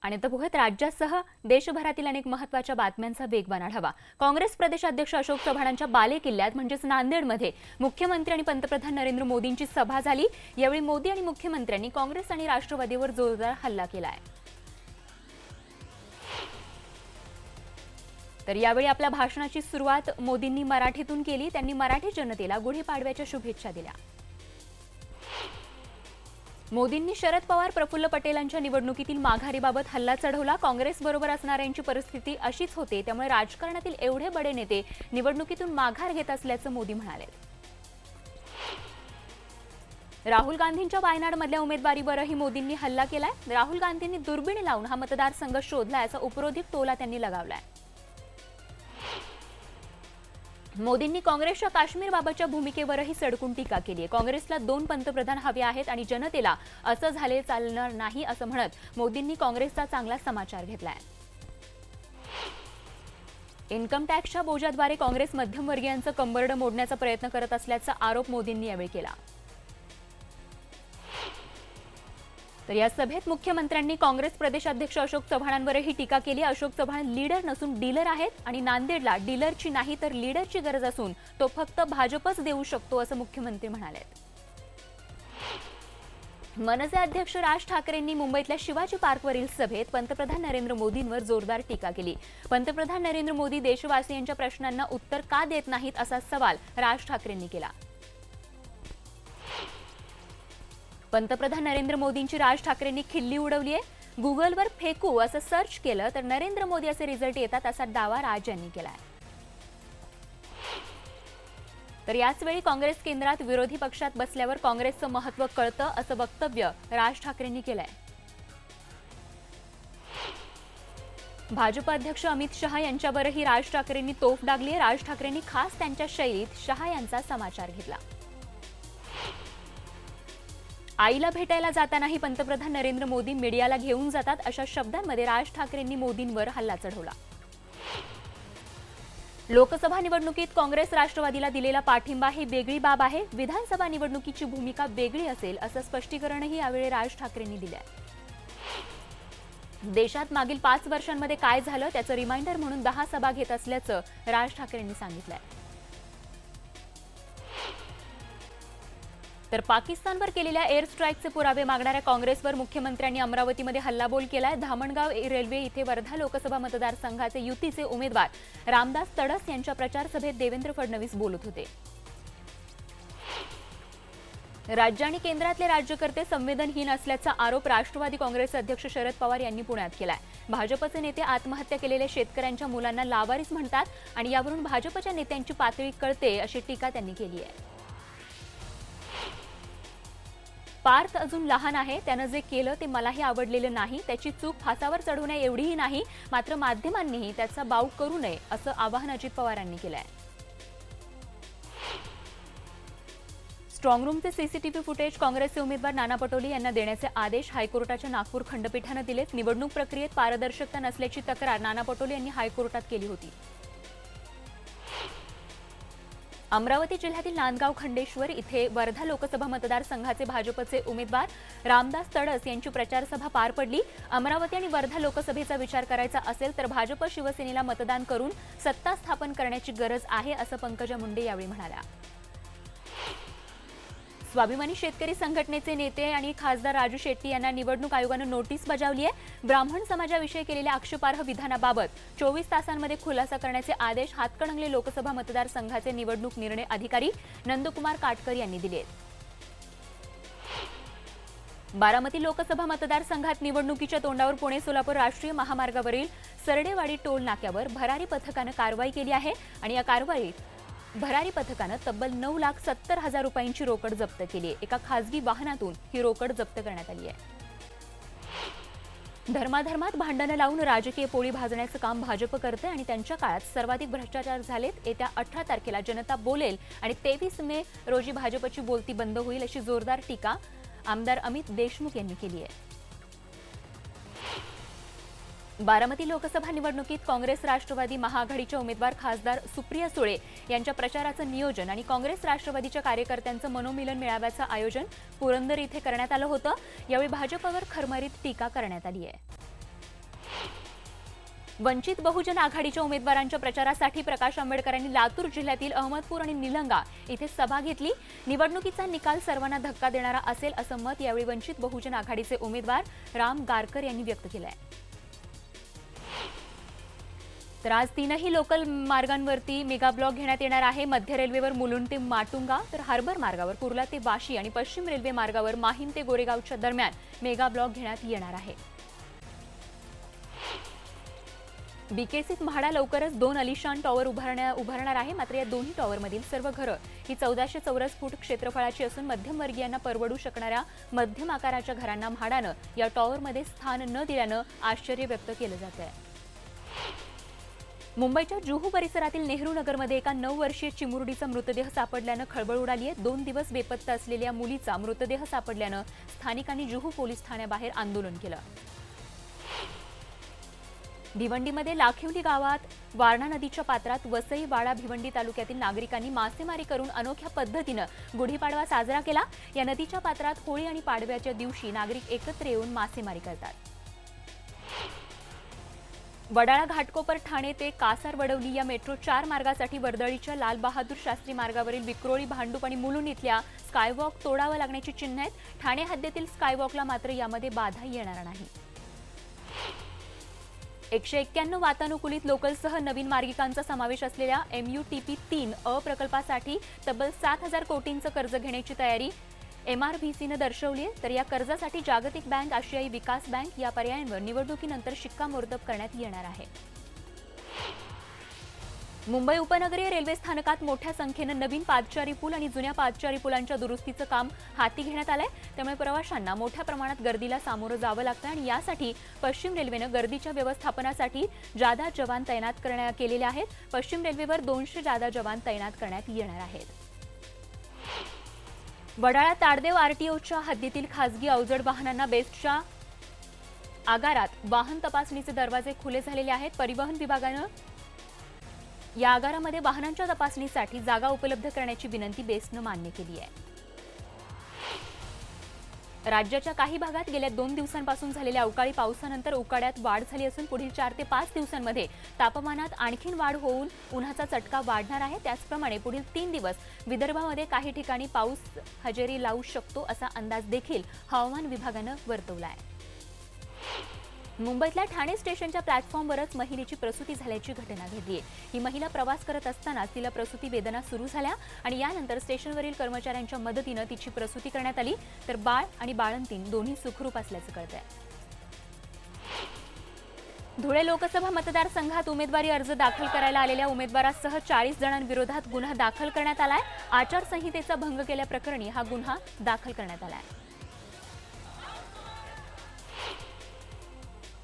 आणि आता बघूयात राज्यासह देशभरातील अनेक महत्त्वाच्या बातम्यांचा वेगवान आढावा। काँग्रेस प्रदेशाध्यक्ष अशोक चव्हाणांच्या बालेकिल्ल्यात म्हणजेच नांदेडमध्ये मुख्यमंत्री आणि पंतप्रधान नरेंद्र मोदींची सभा झाली। यावेळी मोदी आणि मुख्यमंत्र्यांनी काँग्रेस आणि राष्ट्रवादीवर जोरदार हल्ला केलाय। तर यावेळी आपल्या भाषणाची सुरुवात मोदींनी मराठीतून केली। त्यांनी मराठी जनतेला गुढीपाडव्याच्या शुभेच्छा दिल्या। मोदींनी शरद पवार प्रफुल्ल पटेलांच्या निवडणुकीतील माघारीबाबत हल्ला चढवला। काँग्रेस बरोबर असणाऱ्यांची परिस्थिती अशीच होते, त्यामुळे राजकारणातील एवढे बडे नेते निवडणुकीतून माघार घेत असल्याचं मोदी म्हणाले। राहुल गांधींच्या वायनाडमधल्या उमेदवारीवरही मोदींनी हल्ला केलाय। राहुल गांधींनी दुर्बिणी लावून हा मतदारसंघ शोधला असा उपरोधिक टोला त्यांनी लगावलाय। मोदींनी काँग्रेसच्या काश्मीरबाबतच्या भूमिकेवरही सडकून टीका केली आहे। काँग्रेसला 2 पंतप्रधान हवे आहेत आणि जनतेला असं झाले चालणार नाही असं म्हणत मोदींनी काँग्रेसचा चांगला समाचार घेतलाय। इन्कम टॅक्सच्या बोजाद्वारे काँग्रेस मध्यमवर्गीयांचं कंबरडं मोडण्याचा प्रयत्न करत असल्याचा आरोप मोदींनी यावेळी केला। तर या सभेत मुख्यमंत्र्यांनी काँग्रेस प्रदेशाध्यक्ष अशोक चव्हाणांवरही टीका केली। अशोक चव्हाण लीडर नसून डीलर आहेत आणि नांदेडला डीलरची नाही तर लीडरची गरज असून तो फक्त भाजपच देऊ शकतो असं मुख्यमंत्री म्हणाले। मनसे अध्यक्ष राज ठाकरेंनी मुंबईतल्या शिवाजी पार्कवरील सभेत पंतप्रधान नरेंद्र मोदींवर जोरदार टीका केली। पंतप्रधान नरेंद्र मोदी देशवासियांच्या प्रश्नांना उत्तर का देत नाहीत असा सवाल राज ठाकरेंनी केला। पंतप्रधान नरेंद्र मोदींची राज ठाकरेंनी खिल्ली उडवली आहे। गुगलवर फेकू असं सर्च केलं तर नरेंद्र मोदी असे रिझल्ट येतात असा दावा राज यांनी केलाय। तर याचवेळी काँग्रेस केंद्रात विरोधी पक्षात बसल्यावर काँग्रेसचं महत्त्व कळतं असं वक्तव्य राज ठाकरेंनी केलंय। भाजप अध्यक्ष अमित शहा यांच्यावरही राज ठाकरेंनी तोफ डागली आहे। राज ठाकरेंनी खास त्यांच्या शैलीत शहा यांचा समाचार घेतला। आईला भेटायला जातानाही पंतप्रधान नरेंद्र मोदी मीडियाला घेऊन जातात अशा शब्दांमध्ये राज ठाकरेंनी मोदींवर हल्ला चढवला। लोकसभा निवडणुकीत काँग्रेस राष्ट्रवादीला दिलेला पाठिंबा ही वेगळी बाब आहे। विधानसभा निवडणुकीची भूमिका वेगळी असेल असं स्पष्टीकरणही यावेळी राज ठाकरेंनी दिलंय। देशात मागील 5 वर्षांमध्ये काय झालं त्याचं रिमाइंडर म्हणून 10 सभा घेत असल्याचं राज ठाकरेंनी सांगितलंय। तर पाकिस्तानवर केलेल्या एअर स्ट्राईकचे पुरावे मागणाऱ्या काँग्रेसवर मुख्यमंत्र्यांनी अमरावतीमध्ये हल्लाबोल केलाय। धामणगाव रेल्वे इथे वर्धा लोकसभा मतदारसंघाचे युतीचे उमेदवार रामदास तडस यांच्या प्रचार सभेत देवेंद्र फडणवीस बोलत होते। राज्य आणि केंद्रातले राज्यकर्ते संवेदनहीन असल्याचा आरोप राष्ट्रवादी काँग्रेसचे अध्यक्ष शरद पवार यांनी पुण्यात केलाय। भाजपचे नेते आत्महत्या केलेल्या शेतकऱ्यांच्या मुलांना लावारिस म्हणतात आणि यावरून भाजपच्या नेत्यांची पातळी कळते अशी टीका त्यांनी केली आहे। पार्थ अजून लहान आहे, त्यानं जे केलं ते मलाही आवडलेलं नाही। त्याची चूक फासावर चढवण्या एवढीही नाही, मात्र माध्यमांनीही त्याचा बाऊ करू नये असं आवाहन अजित पवारांनी केलंय। स्ट्रॉंग रूमचे सीसीटीव्ही फुटेज काँग्रेसचे उमेदवार नाना पटोले यांना देण्याचे आदेश हायकोर्टाच्या नागपूर खंडपीठाने दिलेत। निवडणूक प्रक्रियेत पारदर्शकता नसल्याची तक्रार नाना पटोले यांनी हायकोर्टात केली होती। अमरावती जिल्ह्यातील नांदगाव खंडेश्वर इथे वर्धा लोकसभा मतदारसंघाचे भाजपचे उमेदवार रामदास तडस यांची प्रचार सभा पार पडली। अमरावती आणि वर्धा लोकसभेचा विचार करायचा असेल तर भाजप शिवसेनेला मतदान करून सत्ता स्थापन करण्याची गरज आहे असं पंकजा मुंडे यावेळी म्हणाल्या। स्वाभिमानी शेतकरी संघटनेचे नेते आणि खासदार राजू शेट्टी यांना निवडणूक आयोगानं नोटीस बजावली आहे। ब्राह्मण समाजाविषयी केलेल्या आक्षेपार्ह विधानाबाबत 24 तासांमध्ये खुलासा करण्याचे आदेश हातकणंगले लोकसभा मतदारसंघाचे निवडणूक निर्णय अधिकारी नंदकुमार काटकर यांनी दिले आहेत। बारामती लोकसभा मतदारसंघात निवडणुकीच्या तोंडावर पुणे सोलापूर राष्ट्रीय महामार्गावरील सरडेवाडी टोल नाक्यावर भरारी पथकानं कारवाई केली आहे आणि या कारवाईत भरारी पथकानं तब्बल 9,70,000 रुपयांची रोकड जप्त केली आहे। एका खासगी वाहनातून ही रोकड जप्त करण्यात आली आहे। धर्माधर्मात भांडणं लावून राजकीय पोळी भाजण्याचं काम भाजप करते आणि त्यांच्या काळात सर्वाधिक भ्रष्टाचार झालेत। येत्या 18 तारखेला जनता बोलेल आणि 23 मे रोजी भाजपची बोलती बंद होईल अशी जोरदार टीका आमदार अमित देशमुख यांनी केली आहे। बारामती लोकसभा निवडणुकीत काँग्रेस राष्ट्रवादी महाआघाडीच्या उमेदवार खासदार सुप्रिया सुळे यांच्या प्रचाराचं नियोजन आणि काँग्रेस राष्ट्रवादीच्या कार्यकर्त्यांचं मनोमिलन मेळाव्याचं आयोजन पुरंदर इथे करण्यात आलं होतं। यावेळी भाजपवर खरमरीत टीका करण्यात आली आहे। वंचित बहुजन आघाडीच्या उमेदवारांच्या प्रचारासाठी प्रकाश आंबेडकरांनी लातूर जिल्ह्यातील अहमदपूर आणि निलंगा इथे सभा घेतली। निवडणुकीचा निकाल सर्वांना धक्का देणारा असेल असं मत यावेळी वंचित बहुजन आघाडीचे उमेदवार राम गारकर यांनी व्यक्त केलं आहे। तर आज तीनही लोकल मार्गांवरती मेगा ब्लॉक घेण्यात येणार आहे। मध्य रेल्वेवर मुलुंड ते माटुंगा, तर हार्बर मार्गावर कुर्ला ते वाशी आणि पश्चिम रेल्वे मार्गावर माहीम ते गोरेगावच्या दरम्यान मेगा ब्लॉक घेण्यात येणार आहे। बीकेसीत म्हाडा लवकरच 2 अलिशान टॉवर उभारणार आहे। मात्र या दोन्ही टॉवरमधील सर्व घरं ही 1400 चौरस फूट क्षेत्रफळाची असून मध्यमवर्गीयांना परवडू शकणाऱ्या मध्यम आकाराच्या घरांना म्हाडानं या टॉवरमध्ये स्थान न दिल्यानं आश्चर्य व्यक्त केलं जात आहे। मुंबईच्या जुहू परिसरातील नेहरू नगरमध्ये एका 9 वर्षीय चिमुरडीचा मृतदेह सापडल्यानं खळबळ उडाली आहे। 2 दिवस बेपत्ता असलेल्या मुलीचा मृतदेह सापडल्यानं स्थानिकांनी जुहू पोलीस ठाण्याबाहेर आंदोलन केलं। भिवंडीमध्ये लाखिवली गावात वारणा नदीच्या पात्रात वसई वाडा भिवंडी तालुक्यातील नागरिकांनी मासेमारी करून अनोख्या पद्धतीनं गुढीपाडवा साजरा केला। या नदीच्या पात्रात होळी आणि पाडव्याच्या दिवशी नागरिक एकत्र येऊन मासेमारी करतात। वडाळा घाटकोपर ठाणे ते कासार वडवली या मेट्रो 4 मार्गासाठी वर्दळीच्या लाल बहादूर शास्त्री मार्गावरील विक्रोळी, भांडूप आणि मुलुंड इथल्या स्कायवॉक तोडावं लागण्याची चिन्ह आहेत। ठाणे हद्दीतील स्कायवॉकला मात्र यामध्ये बाधा येणार नाही। 191 वातानुकूलित लोकलसह नवीन मार्गिकांचा समावेश असलेल्या MUTP 3 प्रकल्पासाठी तब्बल 7000 कोटींचं कर्ज घेण्याची तयारी MRVCनं दर्शवली आहे। तर या कर्जासाठी जागतिक बँक, आशियाई विकास बँक या पर्यायांवर निवडणुकीनंतर शिक्कामोर्तब करण्यात येणार आहे। मुंबई उपनगरीय रेल्वे स्थानकात मोठ्या संख्येनं नवीन पादचारी पूल आणि जुन्या पादचारी पुलांच्या दुरुस्तीचं काम हाती घेण्यात आलंय। त्यामुळे प्रवाशांना मोठ्या प्रमाणात गर्दीला सामोरं जावं लागतं आणि यासाठी पश्चिम रेल्वेनं गर्दीच्या व्यवस्थापनासाठी जादा जवान तैनात केलेले आहेत। पश्चिम रेल्वेवर 200 जादा जवान तैनात करण्यात येणार आहेत। वडाळा ताडदेव RTOच्या हद्दीतील खासगी अवजड वाहनांना बेस्टच्या आगारात वाहन तपासणीचे दरवाजे खुले झालेले आहेत। परिवहन विभागानं या आगारामध्ये वाहनांच्या तपासणीसाठी जागा उपलब्ध करण्याची विनंती बेस्टनं मान्य केली आहे। राज्याच्या काही भागात गेल्या 2 दिवसांपासून झालेल्या अवकाळी पावसानंतर उकाड्यात वाढ झाली असून पुढील 4 ते 5 दिवसांमध्ये तापमानात आणखीन वाढ होऊन उन्हाचा चटका वाढणार आहे। त्याचप्रमाणे पुढील 3 दिवस विदर्भामध्ये काही ठिकाणी पाऊस हजेरी लावू शकतो असा अंदाज देखील हवामान विभागानं वर्तवला आहे। मुंबईतल्या ठाणे स्टेशनच्या प्लॅटफॉर्मवरच महिलेची प्रसूती झाल्याची घटना घडली आहे। ही महिला प्रवास करत असतानाच तिला प्रसूती वेदना सुरू झाल्या आणि यानंतर स्टेशनवरील कर्मचाऱ्यांच्या मदतीनं तिची प्रसूती करण्यात आली। तर बाळ आणि बाळंतीण दोन्ही सुखरूप असल्याचं कळतंय। धुळे लोकसभा मतदारसंघात उमेदवारी अर्ज दाखल करायला आलेल्या उमेदवारासह 40 जणांविरोधात गुन्हा दाखल करण्यात आलाय। आचारसंहितेचा भंग केल्याप्रकरणी हा गुन्हा दाखल करण्यात आलाय।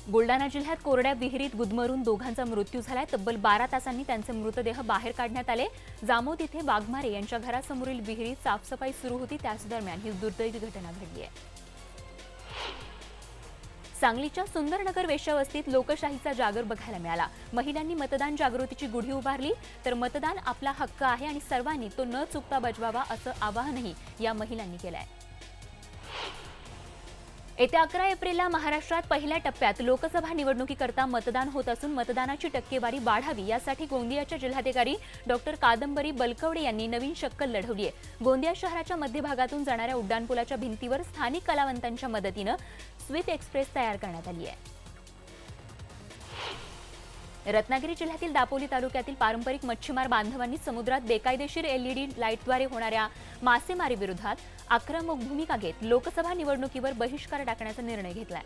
बुलडाणा जिल्ह्यात कोरड्या विहिरीत गुदमरून दोघांचा मृत्यू झालाय। तब्बल 12 तासांनी त्यांचे मृतदेह बाहेर काढण्यात आले। जामोद इथे वाघमारे यांच्या घरासमोरील विहिरीत साफसफाई सुरू होती, त्याच दरम्यान ही दुर्दैवी घटना घडली आहे। सांगलीच्या सुंदरनगर वेश्यावस्तीत लोकशाहीचा जागर बघायला मिळाला। महिलांनी मतदान जागृतीची गुढी उभारली। तर मतदान आपला हक्क आहे आणि सर्वांनी तो न चुकता बजवावा असं आवाहनही या महिलांनी केलं आहे। येत्या 11 एप्रिलला महाराष्ट्रात पहिल्या टप्प्यात लोकसभा निवडणुकीकरता मतदान होत असून मतदानाची टक्केवारी वाढावी यासाठी गोंदियाच्या जिल्हाधिकारी डॉक्टर कादंबरी बलकवडे यांनी नवीन शक्कल लढवली आहे। गोंदिया शहराच्या मध्यभागातून जाणाऱ्या उड्डाणपुलाच्या भिंतीवर स्थानिक कलावंतांच्या मदतीनं स्वीट एक्सप्रेस तयार करण्यात आली आहे। रत्नागिरी जिल्ह्यातील दापोली तालुक्यातील पारंपरिक मच्छीमार बांधवांनी समुद्रात बेकायदेशीर LED लाईटद्वारे होणाऱ्या मासेमारी विरोधात आक्रमक भूमिका घेत लोकसभा निवडणुकीवर बहिष्कार टाकण्याचा निर्णय घेतलाय।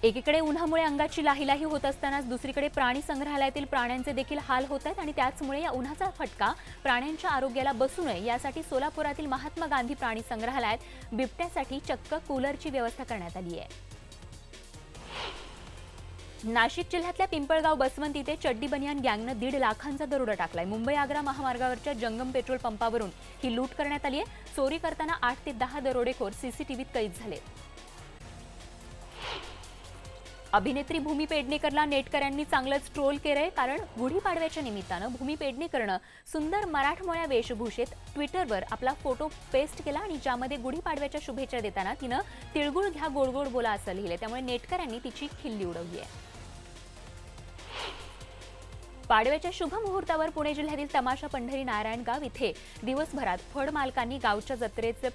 एकीकडे उन्हामुळे अंगाची लाहीलाही होत असतानाच दुसरीकडे प्राणी संग्रहालयातील प्राण्यांचे देखील हाल होत आहेत आणि त्याचमुळे या उन्हाचा फटका प्राण्यांच्या आरोग्याला बसू नये यासाठी सोलापुरातील महात्मा गांधी प्राणी संग्रहालयात बिबट्यासाठी चक्क कूलरची व्यवस्था करण्यात आली आहे। नाशिक जिल्ह्यातल्या पिंपळगाव बसवंत इथे चड्डी बनियान गँगनं 1.5 लाखांचा दरोडा टाकलाय। मुंबई आग्रा महामार्गावरच्या जंगम पेट्रोल पंपावरून ही लूट करण्यात आली आहे। चोरी करताना 8 ते 10 दरोडेखोर CCTVत कैद झाले। अभिनेत्री भूमी पेडणेकरला नेटकऱ्यांनी चांगलंच ट्रोल केलंय, कारण गुढीपाडव्याच्या निमित्तानं भूमी पेडणेकरनं सुंदर मराठमोळ्या वेशभूषेत ट्विटरवर आपला फोटो पेस्ट केला आणि ज्यामध्ये गुढीपाडव्याच्या शुभेच्छा देताना तिनं तिळगुळ घ्या गोड गोड बोला असं लिहिलंय। त्यामुळे नेटकऱ्यांनी तिची खिल्ली उडवली आहे। पाडव्याच्या शुभ मुहूर्तावर पुणे जिल्ह्यातील तमाशा पंढरी नारायणगाव इथे दिवसभरात फळ मालकांनी गावच्या जत्रेचे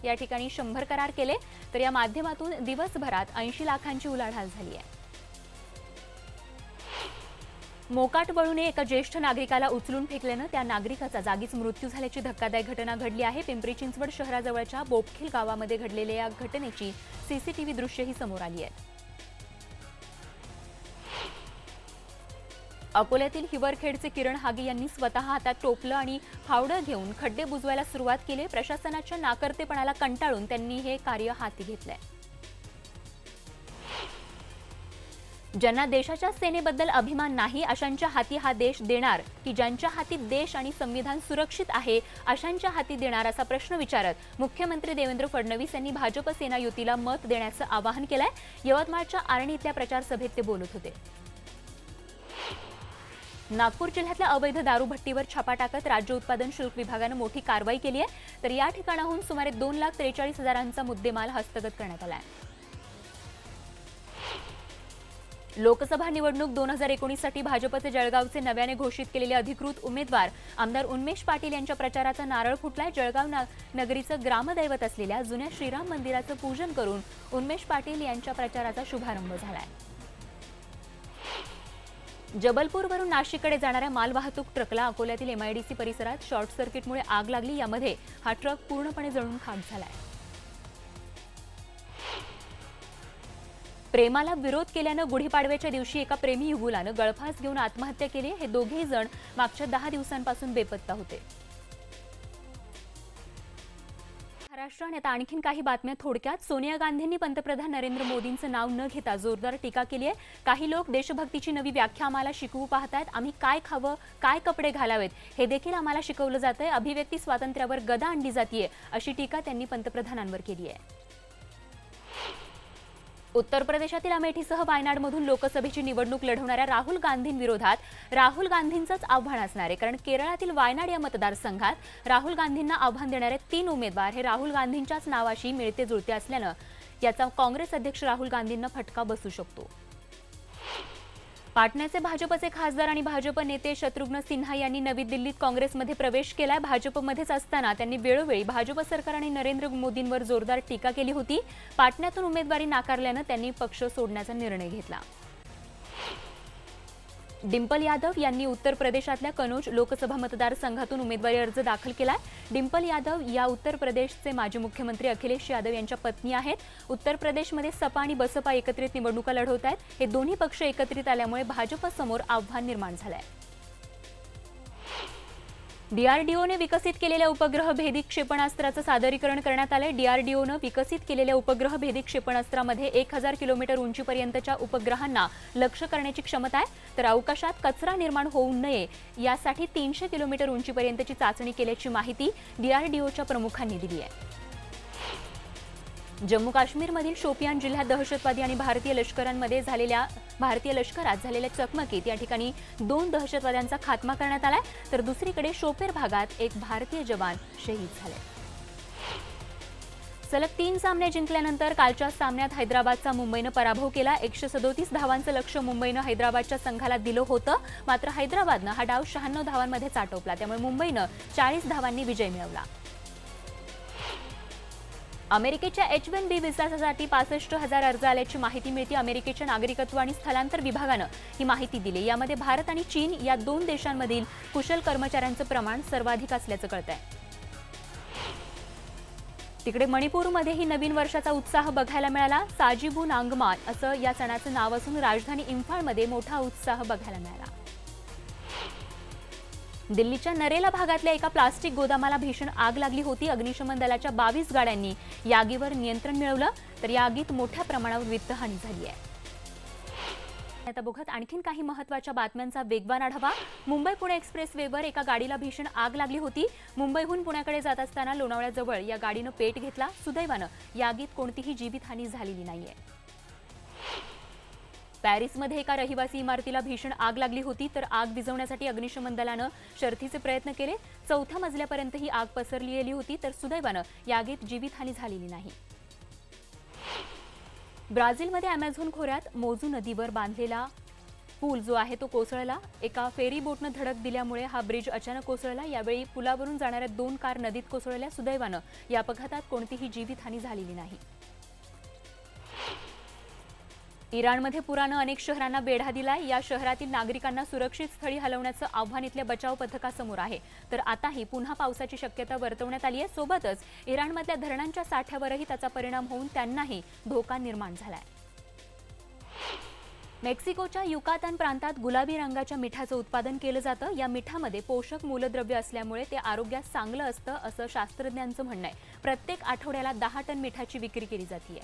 या ठिकाणी 100 करार केले, तर या माध्यमातून दिवसभरात 80 लाखांची उलाढाल झाली आहे। मोकाट वळूने एका ज्येष्ठ नागरिकाला उचलून फेकल्यानं त्या नागरिकाचा जागीच मृत्यू झाल्याची धक्कादायक घटना घडली आहे। पिंपरी चिंचवड शहराजवळच्या बोपखिल गावामध्ये घडलेल्या या घटनेची सीसीटीव्ही दृश्यही समोर आली आहेत। अकोल्यातील हिवरखेडचे किरण हागे यांनी स्वतः हातात टोपलं आणि फावडं घेऊन खड्डे बुजवायला सुरुवात केली। प्रशासनाच्या नाकर्तेपणाला कंटाळून त्यांनी हे कार्य हाती घेतलंय। ज्यांना देशाच्या सेनेबद्दल अभिमान नाही अशांच्या हाती हा देश देणार की ज्यांच्या हाती देश आणि संविधान सुरक्षित आहे अशांच्या हाती देणार असा प्रश्न विचारत मुख्यमंत्री देवेंद्र फडणवीस यांनी भाजप सेना युतीला मत देण्याचं आवाहन केलंय। यवतमाळच्या आर्णी इथल्या प्रचार सभेत ते बोलत होते। नागपूर जिल्ह्यातल्या अवैध दारू भट्टीवर छापा टाकत राज्य उत्पादन शुल्क विभागानं मोठी कारवाई केली आहे, तर या ठिकाणाहून सुमारे 2,43,000चा मुद्देमाल हस्तगत करण्यात आला आहे। लोकसभा निवडणूक 2019 साठी भाजपचे जळगावचे नव्याने घोषित केलेले अधिकृत उमेदवार आमदार उन्मेष पाटील यांच्या प्रचाराचा नारळ फुटलाय। जळगाव नगरीचं ग्रामदैवत असलेल्या जुन्या श्रीराम मंदिराचं पूजन करून उन्मेष पाटील यांच्या प्रचाराचा शुभारंभ झालाय। जबलपूरवरून नाशिककडे जाणाऱ्या मालवाहतूक ट्रकला अकोल्यातील MIDC परिसरात शॉर्ट सर्किटमुळे आग लागली। यामध्ये हा ट्रक पूर्णपणे जळून खाक झालाय। प्रेमाला विरोध केल्यानं गुढीपाडव्याच्या दिवशी एका प्रेमी युगुलानं गळफास घेऊन आत्महत्या केली। हे दोघेही जण मागच्या 10 दिवसांपासून बेपत्ता होते। महाराष्ट्र आणि आता आणखीन काही बातम्या थोडक्यात। सोनिया गांधींनी पंतप्रधान नरेंद्र मोदींचं नाव न घेता जोरदार टीका केली आहे। काही लोक देशभक्तीची नवी व्याख्या आम्हाला शिकवू पाहतायत। आम्ही काय खावं, काय कपडे घालावेत हे देखील आम्हाला शिकवलं जातंय। अभिव्यक्ती स्वातंत्र्यावर गदा आणली जातीये अशी टीका त्यांनी पंतप्रधानांवर केली आहे। उत्तर प्रदेशातील अमेठीसह वायनाडमधून लोकसभेची निवडणूक लढवणाऱ्या राहुल गांधींविरोधात राहुल गांधींचंच आव्हान असणार आहे, कारण केरळातील वायनाड या मतदारसंघात राहुल गांधींना आव्हान देणारे 3 उमेदवार हे राहुल गांधींच्याच नावाशी मिळते जुळते असल्यानं याचा काँग्रेस अध्यक्ष राहुल गांधींना फटका बसू शकतो। पाटण्याचे भाजपचे खासदार आणि भाजप नेते शत्रुघ्न सिन्हा यांनी नवी दिल्लीत काँग्रेसमध्ये प्रवेश केलाय। भाजपमध्येच असताना त्यांनी वेळोवेळी भाजप सरकार आणि नरेंद्र मोदींवर जोरदार टीका केली होती। पाटण्यातून उमेदवारी नाकारल्यानं त्यांनी पक्ष सोडण्याचा निर्णय घेतला। डिंपल यादव यांनी उत्तर प्रदेशातल्या कनौज लोकसभा मतदारसंघातून उमेदवारी अर्ज दाखल केलाय। डिंपल यादव या उत्तर प्रदेशचे माजी मुख्यमंत्री अखिलेश यादव यांच्या पत्नी आहेत। उत्तर प्रदेशमध्ये सपा आणि बसपा एकत्रित निवडणुका लढवत आहेत। हे दोन्ही पक्ष एकत्रित आल्यामुळे भाजपसमोर आव्हान निर्माण झालंय। DRDOने विकसित केलेल्या उपग्रह भेदी क्षेपणास्त्राचं सादरीकरण करण्यात आलंय। DRDOनं विकसित केलेल्या उपग्रह भेदी क्षेपणास्त्रामध्ये 1000 किलोमीटर उंचीपर्यंतच्या उपग्रहांना लक्ष्य करण्याची क्षमता आहे, तर अवकाशात कचरा निर्माण होऊ नये यासाठी 300 किलोमीटर उंचीपर्यंतची चाचणी केल्याची माहिती DRDOच्या प्रमुखांनी दिली आहे। जम्मू काश्मीरमधील शोपियान जिल्ह्यात दहशतवादी आणि भारतीय लष्करात झालेल्या चकमकीत या ठिकाणी 2 दहशतवाद्यांचा खात्मा करण्यात आलाय, तर दुसरीकडे शोपेर भागात एक भारतीय जवान शहीद झाले। सलग 3 सामने जिंकल्यानंतर कालच्या सामन्यात हैदराबादचा मुंबईनं पराभव केला। 137 धावांचं लक्ष्य मुंबईनं हैदराबादच्या संघाला दिलं होतं, मात्र हैदराबादनं हा डाव 96 धावांमध्येच आटोपला। त्यामुळे मुंबईनं 40 धावांनी विजय मिळवला। अमेरिकेच्या H-1B व्हिसासाठी 65,000 अर्ज आल्याची माहिती मिळते। अमेरिकेच्या नागरिकत्व आणि स्थलांतर विभागानं ही माहिती दिली। यामध्ये भारत आणि चीन या 2 देशांमधील कुशल कर्मचाऱ्यांचं प्रमाण सर्वाधिक असल्याचं कळतंय। तिकडे मणिपूरमध्येही नवीन वर्षाचा उत्साह बघायला मिळाला। साजिबू नांगमान असं या सणाचं नाव असून राजधानी इम्फाळमध्ये मोठा उत्साह बघायला मिळाला। दिल्लीच्या नरेला भागातल्या एका प्लास्टिक गोदामाला भीषण आग लागली होती। अग्निशमन दलाच्या 22 गाड्यांनी या आगीवर नियंत्रण मिळवलं, तर या आगीत मोठ्या प्रमाणावर वित्तहानी झाली आहे। आता बघत आणखीन काही महत्त्वाच्या बातम्यांचा वेगवान आढावा। मुंबई पुणे एक्सप्रेसवेवर एका गाडीला भीषण आग लागली होती। मुंबईहून पुण्याकडे जात असताना लोणावळ्याजवळ या गाडीनं पेट घेतला। सुदैवानं या आगीत कोणतीही जीवितहानी झालेली नाहीये। पॅरिसमध्ये एका रहिवासी इमारतीला भीषण आग लागली होती, तर आग विझवण्यासाठी अग्निशमन दलानं शर्थीचे प्रयत्न केले. 4थ्या मजल्यापर्यंत ही आग पसरली गेली होती, तर सुदैवानं या आगीत जीवितहानी झालेली नाही. ब्राझीलमध्ये अमेझॉन खोऱ्यात मोजू नदीवर बांधलेला पूल जो आहे तो कोसळला. एका फेरी बोटनं धडक दिल्यामुळे हा ब्रिज अचानक कोसळला. यावेळी पुलावरून जाणाऱ्या 2 कार नदीत कोसळल्या. सुदैवानं या अपघातात कोणतीही जीवितहानी झालेली नाही. इराणमध्ये पुरानं अनेक शहरांना वेढा दिलाय. या शहरातील नागरिकांना सुरक्षित स्थळी हलवण्याचं आव्हान इथल्या बचाव पथकासमोर आहे. तर आताही पुन्हा पावसाची शक्यता वर्तवण्यात आली आहे. सोबतच इराणमधल्या धरणांच्या साठ्यावरही त्याचा परिणाम होऊन त्यांनाही धोका निर्माण झालाय. मेक्सिकोच्या युकातान प्रांतात गुलाबी रंगाच्या मिठाचं उत्पादन केलं जातं. या मिठामध्ये पोषक मूलद्रव्य असल्यामुळे ते आरोग्यास चांगलं असतं, असं शास्त्रज्ञांचं म्हणणं आहे. प्रत्येक आठवड्याला 10 टन मिठाची विक्री केली जाते.